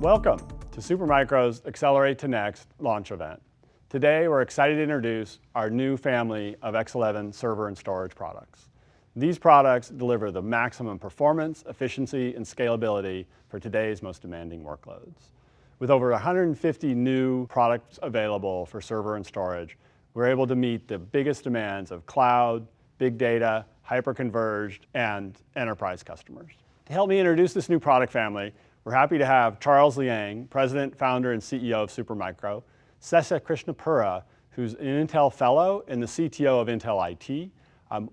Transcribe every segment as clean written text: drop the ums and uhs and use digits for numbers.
Welcome to Supermicro's Accelerate to Next launch event. Today we're excited to introduce our new family of X11 server and storage products. These products deliver the maximum performance, efficiency, and scalability for today's most demanding workloads. With over 150 new products available for server and storage, we're able to meet the biggest demands of cloud, big data, hyperconverged, and enterprise customers. To help me introduce this new product family, we're happy to have Charles Liang, President, Founder, and CEO of Supermicro, Sesha Krishnapura, who's an Intel Fellow and the CTO of Intel IT.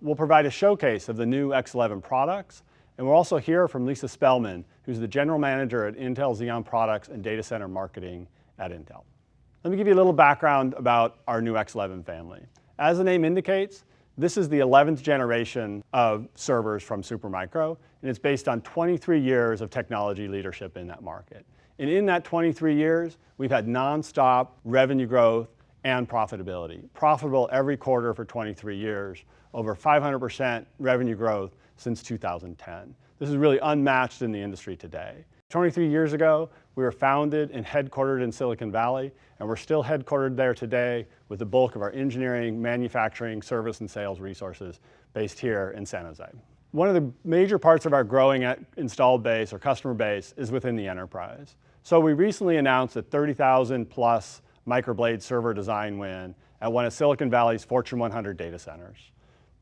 We'll provide a showcase of the new X11 products, and we'll also hear from Lisa Spellman, who's the General Manager at Intel Xeon Products and Data Center Marketing at Intel. Let me give you a little background about our new X11 family. As the name indicates, this is the 11th generation of servers from Supermicro, and it's based on 23 years of technology leadership in that market. And in that 23 years, we've had nonstop revenue growth and profitability. Profitable every quarter for 23 years, over 500% revenue growth since 2010. This is really unmatched in the industry today. 23 years ago, we were founded and headquartered in Silicon Valley, and we're still headquartered there today with the bulk of our engineering, manufacturing, service, and sales resources based here in San Jose. One of the major parts of our growing installed base or customer base is within the enterprise. So we recently announced a 30,000 plus microblade server design win at one of Silicon Valley's Fortune 100 data centers.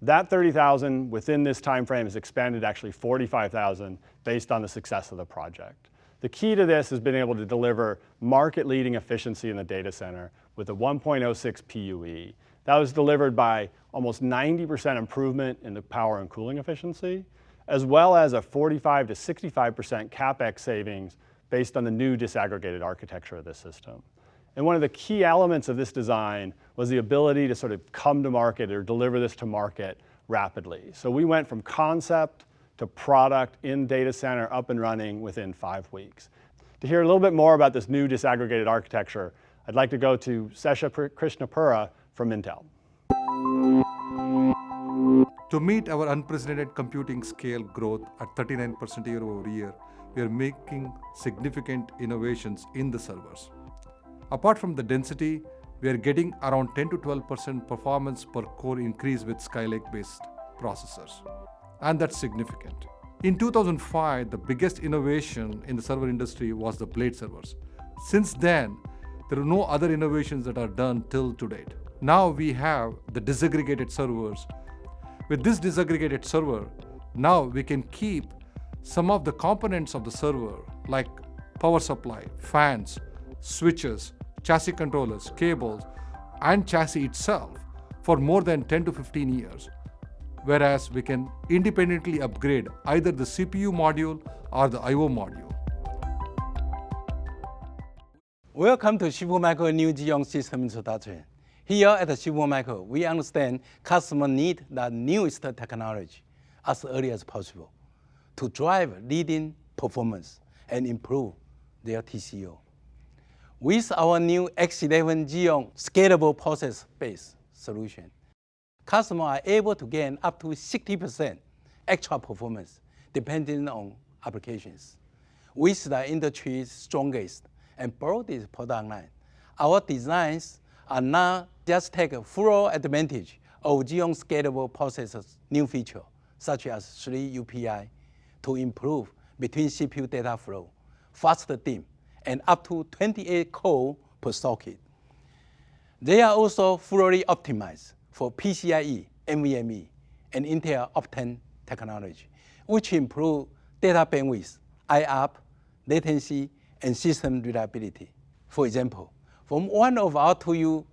That 30,000 within this time frame has expanded to actually 45,000 based on the success of the project. The key to this has been able to deliver market-leading efficiency in the data center with a 1.06 PUE. That was delivered by almost 90% improvement in the power and cooling efficiency, as well as a 45 to 65% CapEx savings based on the new disaggregated architecture of this system. And one of the key elements of this design was the ability to sort of come to market or deliver this to market rapidly. So we went from concept to product in data center up and running within 5 weeks. To hear a little bit more about this new disaggregated architecture, I'd like to go to Sesha Krishnapura from Intel. To meet our unprecedented computing scale growth at 39% year over year, we are making significant innovations in the servers. Apart from the density, we are getting around 10 to 12% performance per core increase with Skylake-based processors. And that's significant. In 2005, the biggest innovation in the server industry was the blade servers. Since then, there are no other innovations that are done till to date. Now we have the disaggregated servers. With this disaggregated server, now we can keep some of the components of the server like power supply, fans, switches, chassis controllers, cables, and chassis itself for more than 10 to 15 years. Whereas we can independently upgrade either the CPU module or the I/O module. Welcome to Supermicro new Xeon system introduction. Here at Supermicro, we understand customers need the newest technology as early as possible to drive leading performance and improve their TCO. With our new X11 Xeon Scalable Processor-based solution, customers are able to gain up to 60% extra performance depending on applications. With the industry's strongest and broadest product line, our designs are not just take full advantage of Xeon Scalable Processors' new features, such as 3 UPI, to improve between CPU data flow, faster DIMM, and up to 28 cores per socket. They are also fully optimized for PCIe, Nvme, and Intel Optane technology, which improve data bandwidth, IOP, latency, and system reliability. For example, from one of our 2U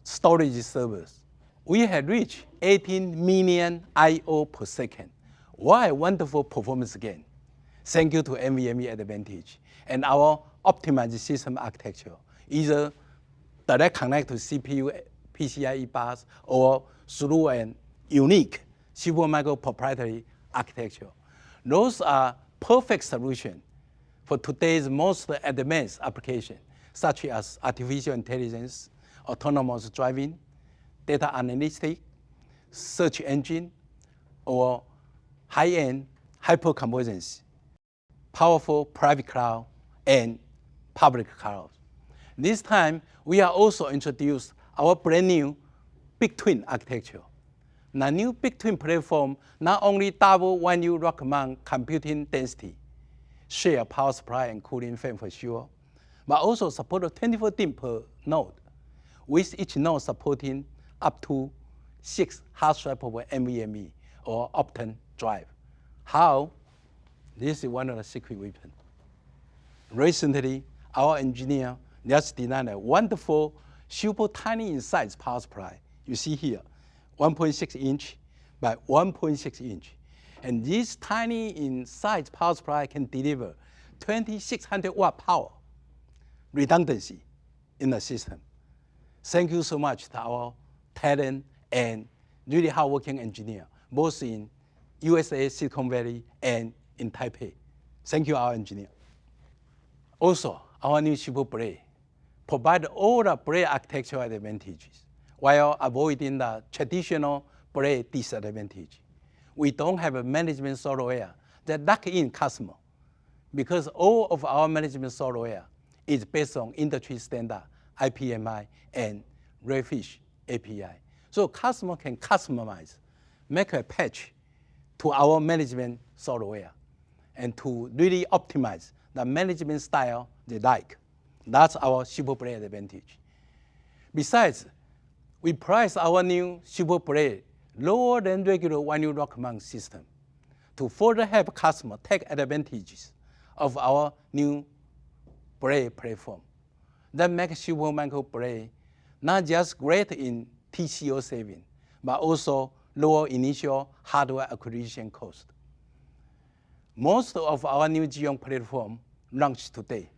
storage servers, we had reached 18 million I/O per second. What a wonderful performance gain. Thank you to Nvme advantage and our optimized system architecture, either direct connect to CPU PCIe bus or through an unique Supermicro proprietary architecture. Those are perfect solutions for today's most advanced applications, such as artificial intelligence, autonomous driving, data analytics, search engine, or high-end hyperconvergence, powerful private cloud, and public clouds. This time, we are also introduced our brand new Big Twin architecture. The new Big Twin platform not only double when you rack mount computing density, share power supply and cooling fan for sure, but also support 24 DIMM per node, with each node supporting up to 6 hard swappable NVMe or Optane drive. How? This is one of the secret weapons. Recently, our engineer just designed a wonderful, super tiny in size power supply. You see here, 1.6 inch by 1.6 inch. And this tiny in size power supply can deliver 2,600 watt power redundancy in the system. Thank you so much to our talent and really hardworking engineer, both in USA, Silicon Valley, and in Taipei. Thank you, our engineer. Also, our new Super Blade provides all the Blade architectural advantages while avoiding the traditional Blade disadvantage. We don't have a management software that lock in customer because all of our management software is based on industry standard IPMI and Redfish API. So customer can customize, make a patch to our management software and to really optimize the management style they like. That's our Super Blade advantage. Besides, we price our new Super Blade lower than regular one-year rack mount system to further help customers take advantages of our new Blade platform. That makes Supermicro Blade not just great in TCO saving, but also lower initial hardware acquisition cost. Most of our new Xeon platform launched today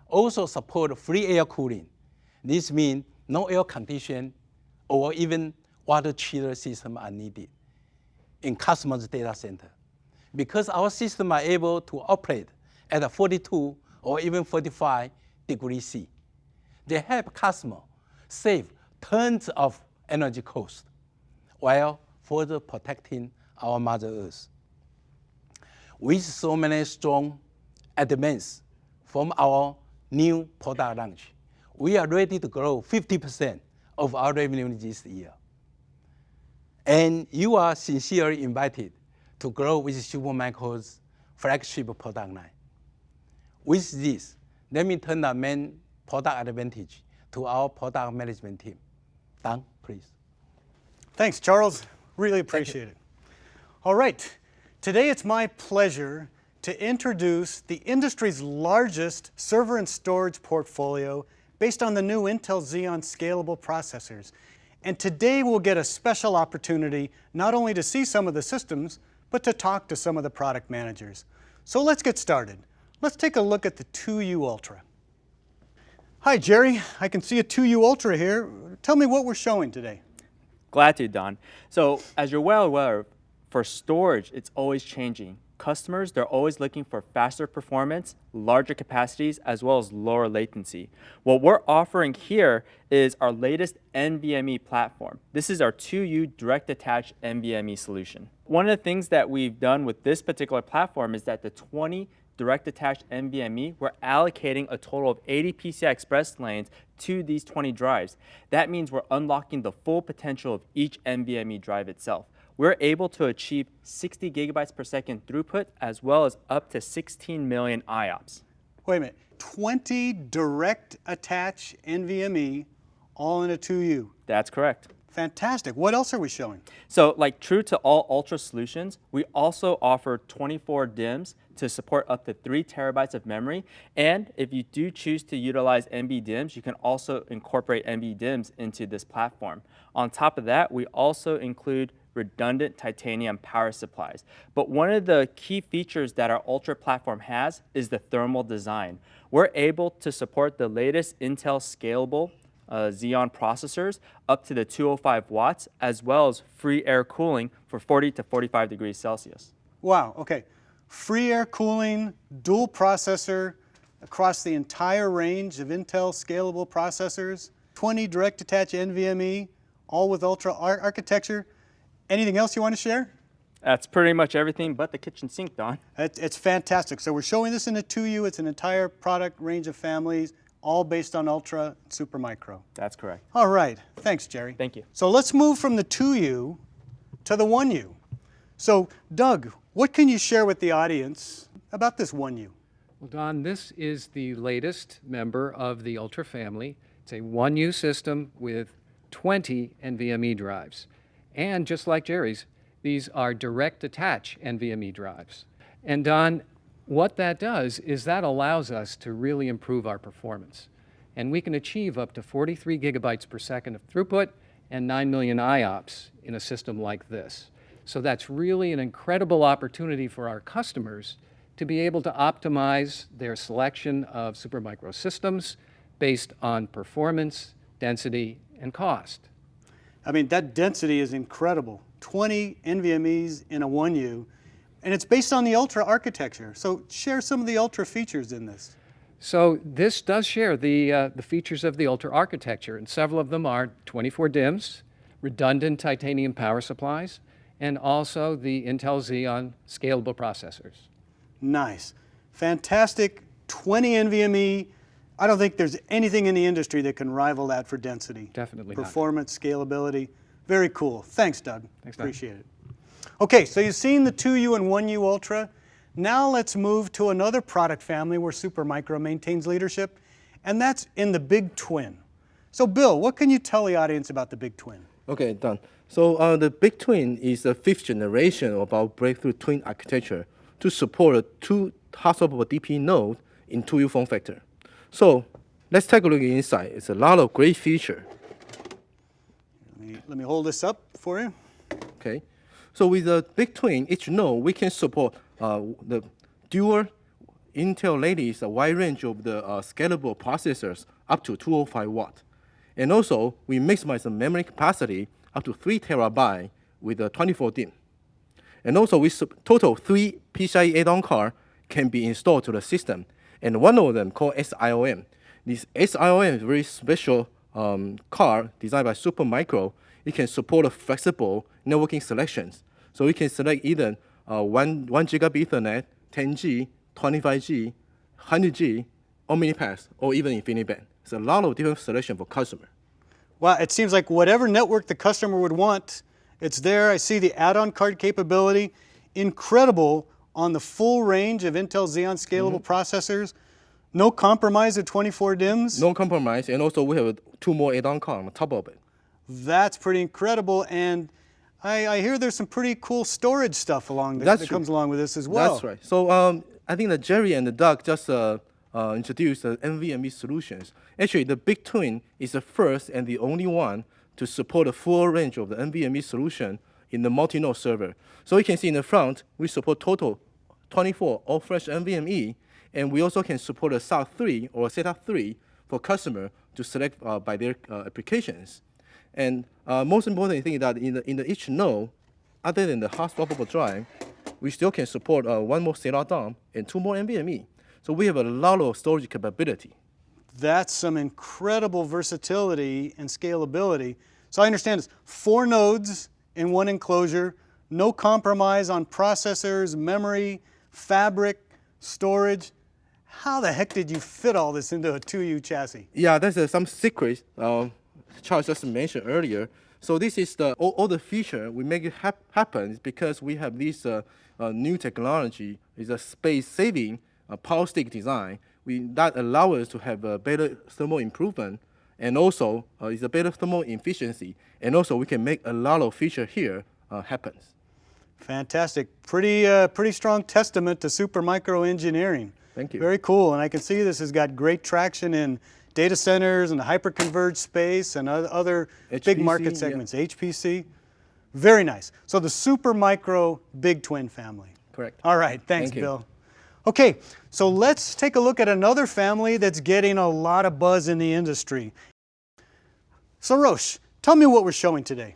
also support free air cooling. This means no air condition or even water chiller system are needed in customers' data center because our system are able to operate at a 42 or even 45 degrees C. They help customers save tons of energy cost while further protecting our Mother Earth. With so many strong advances from our new product launch, we are ready to grow 50% of our revenue this year. And you are sincerely invited to grow with Supermicro's flagship product line. With this, let me turn the main product advantage to our product management team. Dan, please. Thanks, Charles. Really appreciate it. All right. Today it's my pleasure to introduce the industry's largest server and storage portfolio based on the new Intel Xeon Scalable Processors. And today we'll get a special opportunity not only to see some of the systems, but to talk to some of the product managers. So let's get started. Let's take a look at the 2U Ultra. Hi, Jerry. I can see a 2U Ultra here. Tell me what we're showing today. Glad to, Don. So as you're well aware, for storage, it's always changing. Customers, they're always looking for faster performance, larger capacities, as well as lower latency. What we're offering here is our latest Nvme platform. This is our 2U direct attached Nvme solution. One of the things that we've done with this particular platform is that the 20 direct attached Nvme, we're allocating a total of 80 PCI Express lanes to these 20 drives. That means we're unlocking the full potential of each Nvme drive itself. We're able to achieve 60 gigabytes per second throughput, as well as up to 16 million IOPS. Wait a minute. 20 direct attach NVMe all in a 2U. That's correct. Fantastic. What else are we showing? So like true to all Ultra solutions, we also offer 24 DIMMs to support up to 3 terabytes of memory. And if you do choose to utilize NVDIMMs, you can also incorporate NVDIMMs into this platform. On top of that, we also include redundant titanium power supplies. But one of the key features that our Ultra platform has is the thermal design. We're able to support the latest Intel Scalable Xeon processors up to the 205 watts, as well as free air cooling for 40 to 45 degrees Celsius. Wow, okay. Free air cooling, dual processor across the entire range of Intel Scalable processors, 20 direct attach NVMe, all with Ultra architecture. Anything else you want to share? That's pretty much everything but the kitchen sink, Don. It's fantastic. So we're showing this in a 2U. It's an entire product range of families, all based on Ultra Supermicro. That's correct. All right. Thanks, Jerry. Thank you. So let's move from the 2U to the 1U. So Doug, what can you share with the audience about this 1U? Well, Don, this is the latest member of the Ultra family. It's a 1U system with 20 NVMe drives. And just like Jerry's, these are direct attach NVMe drives. And Don, what that does is that allows us to really improve our performance. And we can achieve up to 43 gigabytes per second of throughput and 9 million IOPS in a system like this. So that's really an incredible opportunity for our customers to be able to optimize their selection of Supermicro systems based on performance, density, and cost. I mean, that density is incredible. 20 NVMEs in a 1U, and it's based on the Ultra architecture. So share some of the Ultra features in this. So this does share the features of the Ultra architecture, and several of them are 24 DIMMs, redundant titanium power supplies, and also the Intel Xeon Scalable Processors. Nice. Fantastic. 20 NVMe. I don't think there's anything in the industry that can rival that for density. Definitely not. Performance, scalability. Very cool. Thanks, Doug. Thanks, Doug. Appreciate it. Okay, so you've seen the 2U and 1U Ultra. Now let's move to another product family where Supermicro maintains leadership, and that's in the Big Twin. So Bill, what can you tell the audience about the Big Twin? Okay, done. So the Big Twin is the 5th generation of our breakthrough twin architecture to support 2 hot-swappable DP nodes in 2U form factor. So let's take a look inside. It's a lot of great feature. Let me hold this up for you. Okay. So with the Big Twin, each node we can support the dual Intel Ladies, a wide range of the scalable processors up to 205 watt. And also, we maximize the memory capacity up to 3 terabyte with a 24 DIMM. And also, we total 3 PCIe add-on cards can be installed to the system. And one of them called SIOM. This SIOM is a very special card designed by Supermicro. It can support flexible networking selections. So we can select either 1 gigabit Ethernet, 10G, 25G, 100G, Omnipath, or even InfiniBand. It's a lot of different selection for customer. Well, it seems like whatever network the customer would want, it's there. I see the add-on card capability. Incredible on the full range of Intel Xeon Scalable Processors. No compromise at 24 DIMMs. No compromise, and also we have 2 more add-on cards on top of it. That's pretty incredible, and I hear there's some pretty cool storage stuff that comes along with this as well. That's right. So I think that Jerry and Doug just introduced the Nvme Solutions. Actually, the Big Twin is the first and the only one to support a full range of the Nvme solution in the multi-node server. So you can see in the front, we support total 24 all-flash NVMe, and we also can support a SAT3 or a SATA3 for customer to select by their applications. And most important thing is that in each node, other than the hot swappable drive, we still can support 1 more SATA DOM and 2 more NVMe. So we have a lot of storage capability. That's some incredible versatility and scalability. So I understand it's 4 nodes in 1 enclosure, no compromise on processors, memory, fabric, storage. How the heck did you fit all this into a 2U chassis? Yeah, that's some secret Charles just mentioned earlier. So this is all the feature we make it happen because we have this new technology. It's a space-saving power stick design. That allows us to have a better thermal improvement, and also it's a better thermal efficiency. And also we can make a lot of feature here happen. Fantastic. Pretty strong testament to Supermicro engineering. Thank you. Very cool. And I can see this has got great traction in data centers and the hyper-converged space and other HPC, big market segments, yeah. HPC. Very nice. So the Supermicro Big Twin family. Correct. All right. Thanks, Thank you. Bill. Okay, so let's take a look at another family that's getting a lot of buzz in the industry. So Roche, tell me what we're showing today.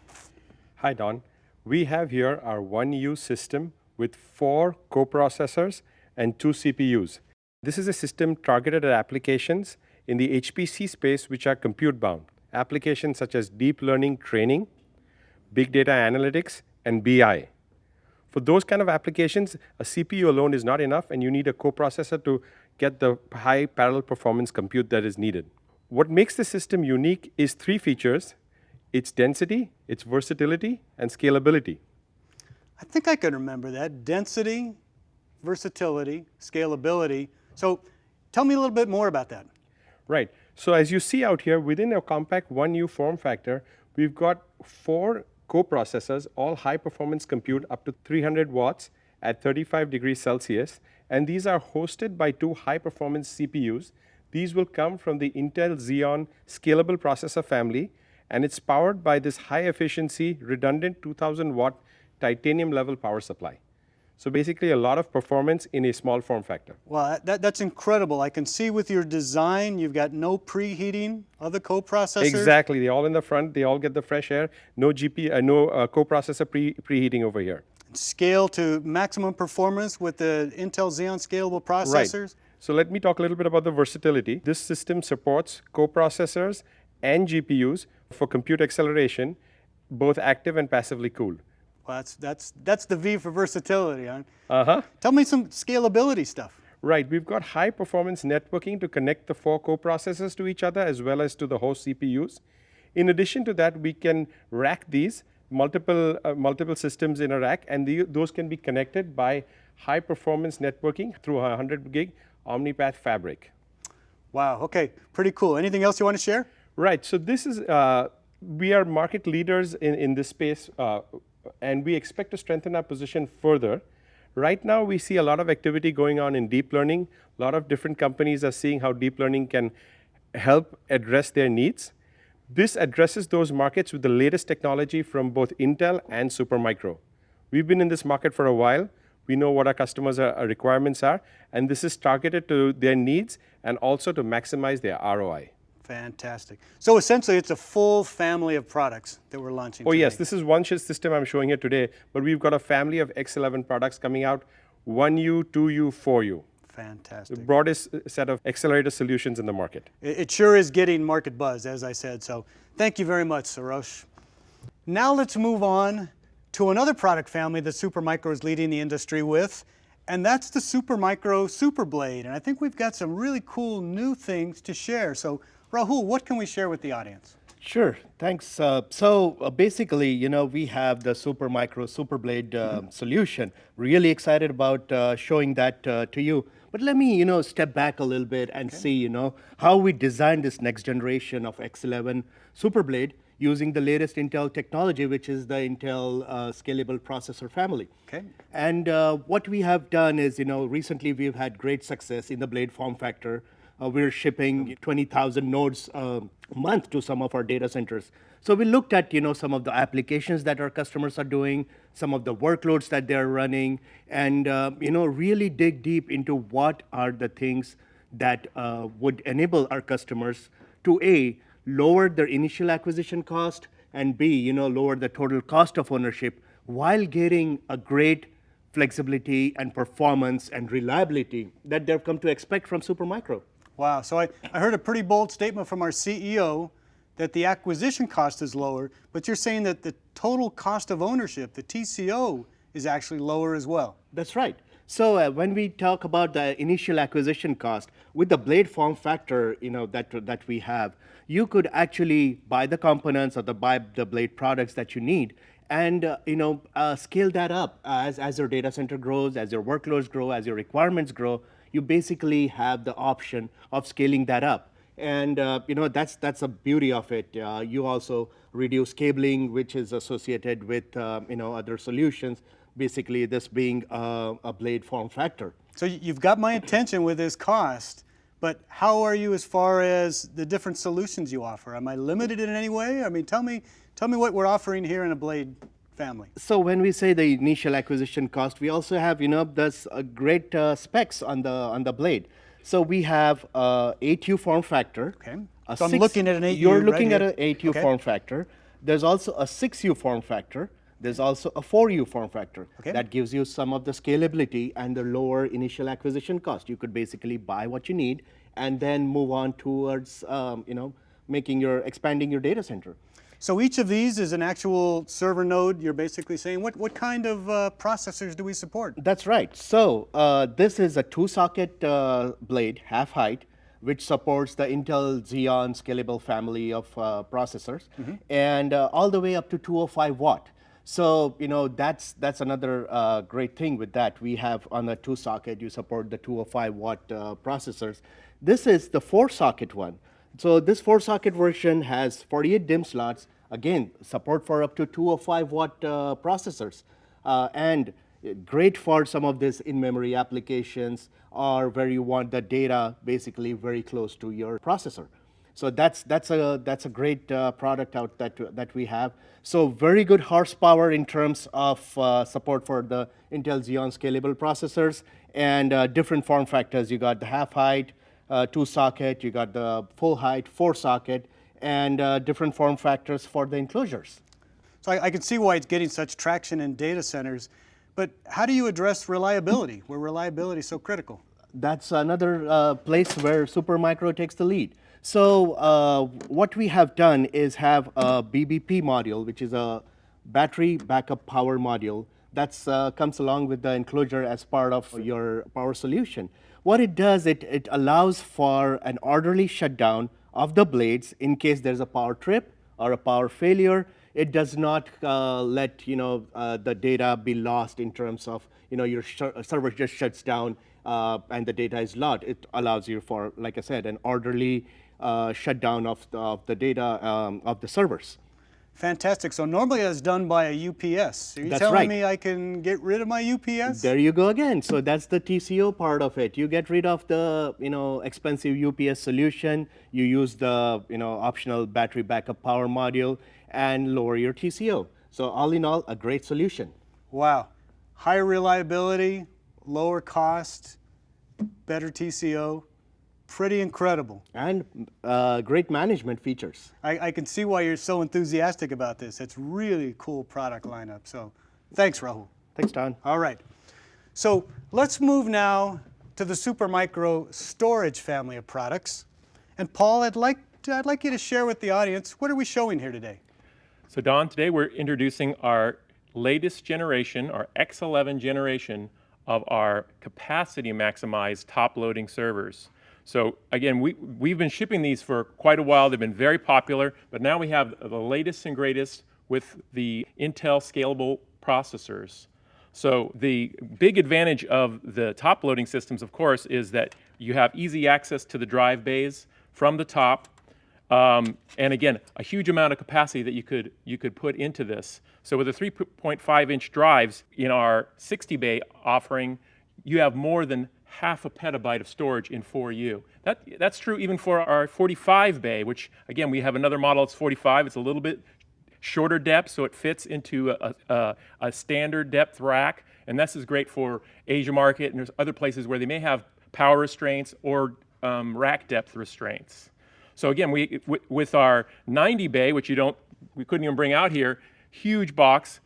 Hi, Don. We have here our 1U system with 4 coprocessors and 2 CPUs. This is a system targeted at applications in the HPC space which are compute-bound. Applications such as deep learning training, big data analytics, and BI. For those kind of applications, a CPU alone is not enough, and you need a coprocessor to get the high parallel performance compute that is needed. What makes the system unique is three features: its density, its versatility, and scalability. I think I can remember that. Density, versatility, scalability. So tell me a little bit more about that. Right. So as you see out here, within a compact 1U form factor, we've got 4 coprocessors, all high performance compute up to 300 watts at 35 degrees Celsius. And these are hosted by 2 high performance CPUs. These will come from the Intel Xeon Scalable Processor family, and it's powered by this high efficiency, redundant 2000 watt titanium level power supply. So basically a lot of performance in a small form factor. Well, that's incredible. I can see with your design, you've got no preheating of the coprocessors. Exactly. They're all in the front. They all get the fresh air. No coprocessor preheating over here. Scale to maximum performance with the Intel Xeon Scalable Processors. Right. So let me talk a little bit about the versatility. This system supports coprocessors and GPUs for compute acceleration, both active and passively cooled. Well, that's the V for versatility, huh? Uh-huh. Tell me some scalability stuff. Right. We've got high performance networking to connect the 4 coprocessors to each other as well as to the host CPUs. In addition to that, we can rack these multiple systems in a rack, and those can be connected by high performance networking through a 100 gig OmniPath fabric. Wow, okay, pretty cool. Anything else you want to share? Right. So this is, we are market leaders in this space, and we expect to strengthen our position further. Right now, we see a lot of activity going on in deep learning. A lot of different companies are seeing how deep learning can help address their needs. This addresses those markets with the latest technology from both Intel and Supermicro. We've been in this market for a while. We know what our customers' requirements are, and this is targeted to their needs and also to maximize their ROI. Fantastic. So essentially, it's a full family of products that we're launching today. Yes, this is one system I'm showing here today, but we've got a family of X11 products coming out, 1U, 2U, 4U. Fantastic. The broadest set of accelerator solutions in the market. It sure is getting market buzz, as I said, so thank you very much, Sarosh. Now let's move on to another product family that Supermicro is leading the industry with, and that's the Supermicro SuperBlade. And I think we've got some really cool new things to share. So Rahul, what can we share with the audience? Sure, thanks. Basically, we have the Supermicro SuperBlade solution. Really excited about showing that to you. But let me, step back a little bit and see, how we designed this next generation of X11 SuperBlade using the latest Intel technology, which is the Intel Scalable Processor family. Okay. And what we have done is, recently we've had great success in the Blade form factor. We're shipping 20,000 nodes a month to some of our data centers. So we looked at, some of the applications that our customers are doing, some of the workloads that they're running, and, really dig deep into what are the things that would enable our customers to A, lower their initial acquisition cost, and B, lower the total cost of ownership while getting a great flexibility and performance and reliability that they've come to expect from Supermicro. Wow, so I heard a pretty bold statement from our CEO that the acquisition cost is lower, but you're saying that the total cost of ownership, the TCO, is actually lower as well. That's right. So when we talk about the initial acquisition cost, with the Blade form factor, that we have, you could actually buy the components or buy the Blade products that you need, and scale that up as your data center grows, as your workloads grow, as your requirements grow. You basically have the option of scaling that up. And that's the beauty of it. You also reduce cabling, which is associated with other solutions, basically this being a Blade form factor. So you've got my attention with this cost, but how are you as far as the different solutions you offer? Am I limited in any way? I mean, tell me what we're offering here in a Blade family. So when we say the initial acquisition cost, we also have this great specs on the Blade. So we have 8U form factor. Okay. So I'm looking at an 8U. You're looking right at an 8U form factor. There's also a 6U form factor. There's also a 4U form factor. Okay. That gives you some of the scalability and the lower initial acquisition cost. You could basically buy what you need and then move on towards expanding your data center. So each of these is an actual server node, you're basically saying. What kind of processors do we support? That's right. So this is a 2-socket blade, half height, which supports the Intel Xeon Scalable family of processors, and all the way up to 205 watt. So that's another great thing with that. We have on the 2-socket, you support the 205 watt processors. This is the 4-socket one. So this 4-socket version has 48 DIMM slots. Again, support for up to 205 watt processors, and great for some of these in-memory applications or where you want the data basically very close to your processor. So that's a great product out that we have. So very good horsepower in terms of support for the Intel Xeon Scalable processors, and different form factors. You got the half height, 2-socket, you got the full height, 4-socket, and different form factors for the enclosures. So I can see why it's getting such traction in data centers, but how do you address reliability, where reliability is so critical? That's another place where Supermicro takes the lead. So what we have done is have a BBP module, which is a battery backup power module that comes along with the enclosure as part of your power solution. What it does, it allows for an orderly shutdown of the blades in case there's a power trip or a power failure. It does not let the data be lost in terms of your server just shuts down and the data is lost. It allows you for, like I said, an orderly shutdown of the data of the servers. Fantastic. So normally that's done by a UPS. Are you That's telling right. me I can get rid of my UPS? There you go again. So that's the TCO part of it. You get rid of the expensive UPS solution. You use the optional battery backup power module and lower your TCO. So all in all, a great solution. Wow. Higher reliability, lower cost, better TCO. Pretty incredible. And great management features. I can see why you're so enthusiastic about this. It's really a cool product lineup. So thanks, Rahul. Thanks, Don. All right. So let's move now to the Supermicro storage family of products. And Paul, I'd like you to share with the audience, what are we showing here today? So Don, today we're introducing our latest generation, our X11 generation of our capacity maximized top loading servers. So again, we've been shipping these for quite a while. They've been very popular, but now we have the latest and greatest with the Intel Scalable Processors. So the big advantage of the top loading systems, of course, is that you have easy access to the drive bays from the top. And again, a huge amount of capacity that you could put into this. So with the 3.5-inch drives in our 60-bay offering, you have more than half a petabyte of storage in 4U. That's true even for our 45-bay, which again, we have another model that's 45. It's a little bit shorter depth, so it fits into a standard depth rack. And this is great for Asia market, and there's other places where they may have power restraints or rack depth restraints. So again, with our 90-bay, which we couldn't even bring out here, huge box.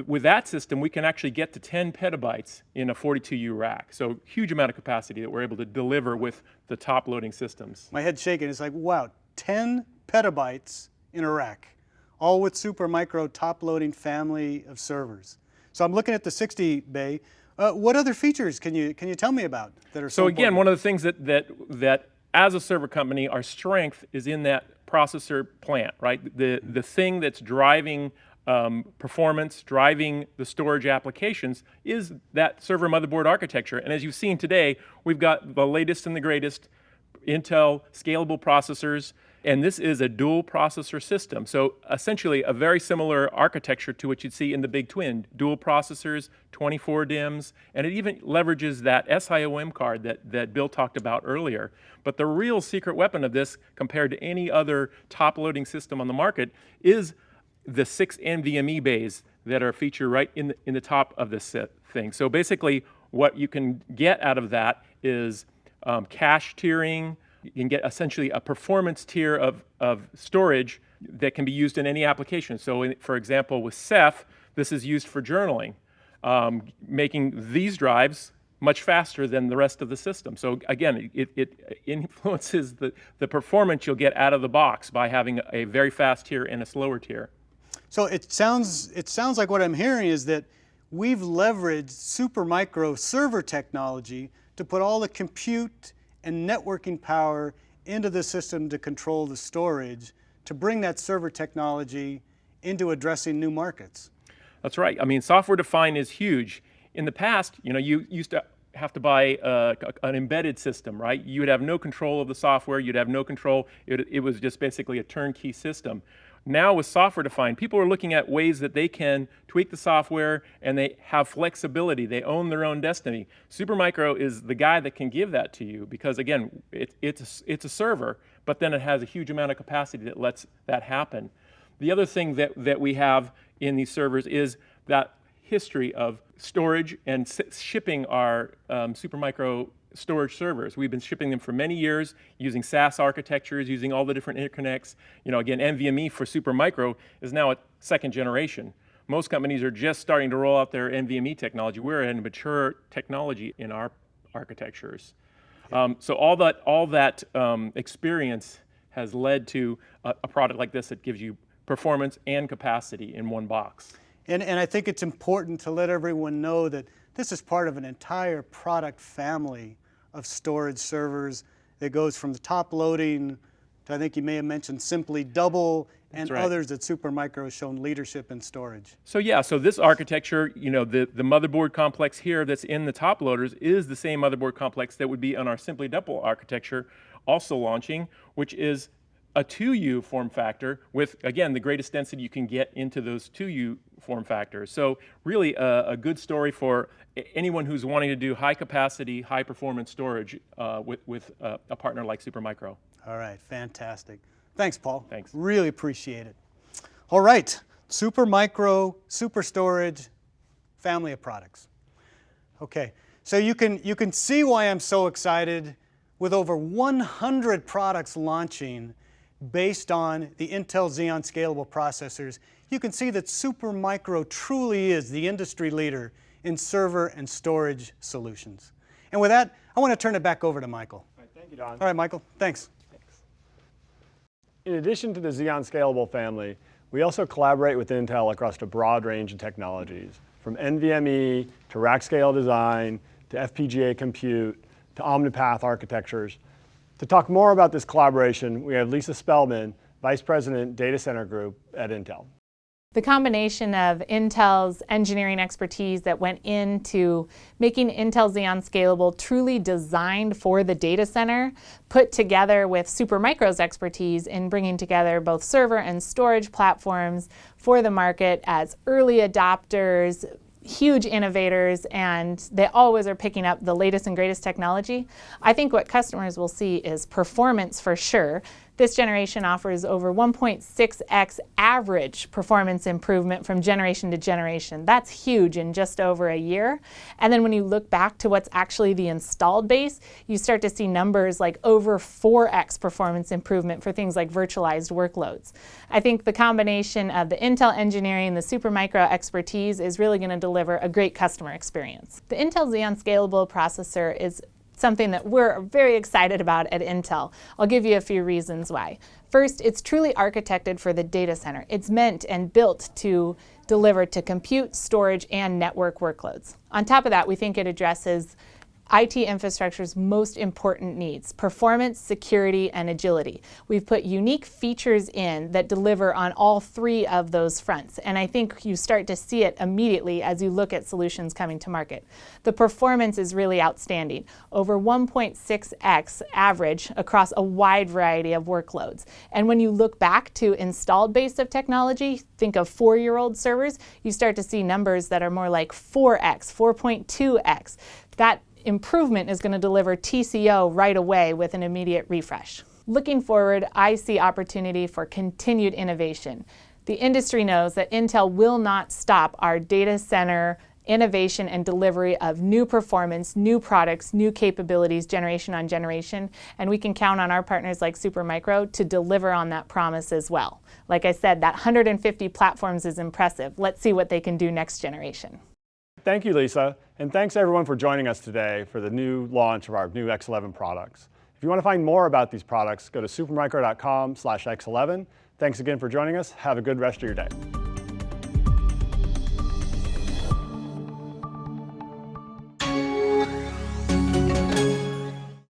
With that system, we can actually get to 10 petabytes in a 42U rack. So huge amount of capacity that we're able to deliver with the top loading systems. My head's shaking. It's like, wow, 10 petabytes in a rack, all with Supermicro top loading family of servers. So I'm looking at the 60-bay. What other features can you tell me about that are so again, important? one of the things that as a server company, our strength is in that processor plant, right? The thing that's driving performance, driving the storage applications is that server motherboard architecture. And as you've seen today, we've got the latest and the greatest Intel Scalable processors, and this is a dual processor system. So essentially a very similar architecture to what you'd see in the Big Twin. Dual processors, 24 DIMMs, and it even leverages that SIOM card that Bill talked about earlier. But the real secret weapon of this, compared to any other top loading system on the market, is the 6 NVMe bays that are featured right in the top of this thing. So basically, what you can get out of that is cache tiering. You can get essentially a performance tier of storage that can be used in any application. So for example, with Ceph, this is used for journaling, making these drives much faster than the rest of the system. So again, it influences the performance you'll get out of the box by having a very fast tier and a slower tier. So it sounds like what I'm hearing is that we've leveraged Supermicro server technology to put all the compute and networking power into the system to control the storage, to bring that server technology into addressing new markets. That's right. I mean, software defined is huge. In the past, you know, you used to have to buy an embedded system, right? You would have no control of the software. You'd have no control. It was just basically a turnkey system. Now with software defined, people are looking at ways that they can tweak the software and they have flexibility. They own their own destiny. Supermicro is the guy that can give that to you because, again, it's a server, but then it has a huge amount of capacity that lets that happen. The other thing that we have in these servers is that history of storage and shipping our Supermicro storage servers. We've been shipping them for many years using SAS architectures, using all the different interconnects. You know, again, Nvme for Supermicro is now a second generation. Most companies are just starting to roll out their Nvme technology. We're in mature technology in our architectures. So all that experience has led to a product like this that gives you performance and capacity in one box. And I think it's important to let everyone know that this is part of an entire product family of storage servers that goes from the top loading to, I think you may have mentioned, Simply Double and others that Supermicro has shown leadership in storage. So yeah, so this architecture, you know, the motherboard complex here that's in the top loaders is the same motherboard complex that would be on our Simply Double architecture also launching, which is a 2U form factor with, again, the greatest density you can get into those 2U form factors. So really a good story for anyone who's wanting to do high capacity, high performance storage with a partner like Supermicro. All right, fantastic. Thanks, Paul. Thanks. Really appreciate it. All right, Supermicro SuperStorage family of products. Okay, so you can see why I'm so excited with over 100 products launching based on the Intel Xeon Scalable Processors. You can see that Supermicro truly is the industry leader in server and storage solutions. And with that, I want to turn it back over to Michael. All right, thank you, Don. All right, Michael, thanks. In addition to the Xeon Scalable family, we also collaborate with Intel across a broad range of technologies, from NVMe to rack scale design to FPGA compute to OmniPath architectures. To talk more about this collaboration, we have Lisa Spellman, Vice President, Data Center Group at Intel. The combination of Intel's engineering expertise that went into making Intel Xeon Scalable truly designed for the data center, put together with Supermicro's expertise in bringing together both server and storage platforms for the market as early adopters, huge innovators, and they always are picking up the latest and greatest technology. I think what customers will see is performance for sure. This generation offers over 1.6x average performance improvement from generation to generation. That's huge in just over a year. And then when you look back to what's actually the installed base, you start to see numbers like over 4x performance improvement for things like virtualized workloads. I think the combination of the Intel engineering, the Supermicro expertise is really going to deliver a great customer experience. The Intel Xeon Scalable Processor is something that we're very excited about at Intel. I'll give you a few reasons why. First, it's truly architected for the data center. It's meant and built to deliver to compute, storage, and network workloads. On top of that, we think it addresses IT infrastructure's most important needs: performance, security, and agility. We've put unique features in that deliver on all three of those fronts, and I think you start to see it immediately as you look at solutions coming to market. The performance is really outstanding, over 1.6x average across a wide variety of workloads. And when you look back to installed base of technology, think of 4-year-old servers, you start to see numbers that are more like 4x, 4.2x. That improvement is going to deliver TCO right away with an immediate refresh. Looking forward, I see opportunity for continued innovation. The industry knows that Intel will not stop our data center innovation and delivery of new performance, new products, new capabilities, generation on generation, and we can count on our partners like Supermicro to deliver on that promise as well. Like I said, that 150 platforms is impressive. Let's see what they can do next generation. Thank you, Lisa, and thanks everyone for joining us today for the new launch of our new X11 products. If you want to find more about these products, go to supermicro.com/X11. Thanks again for joining us. Have a good rest of your day.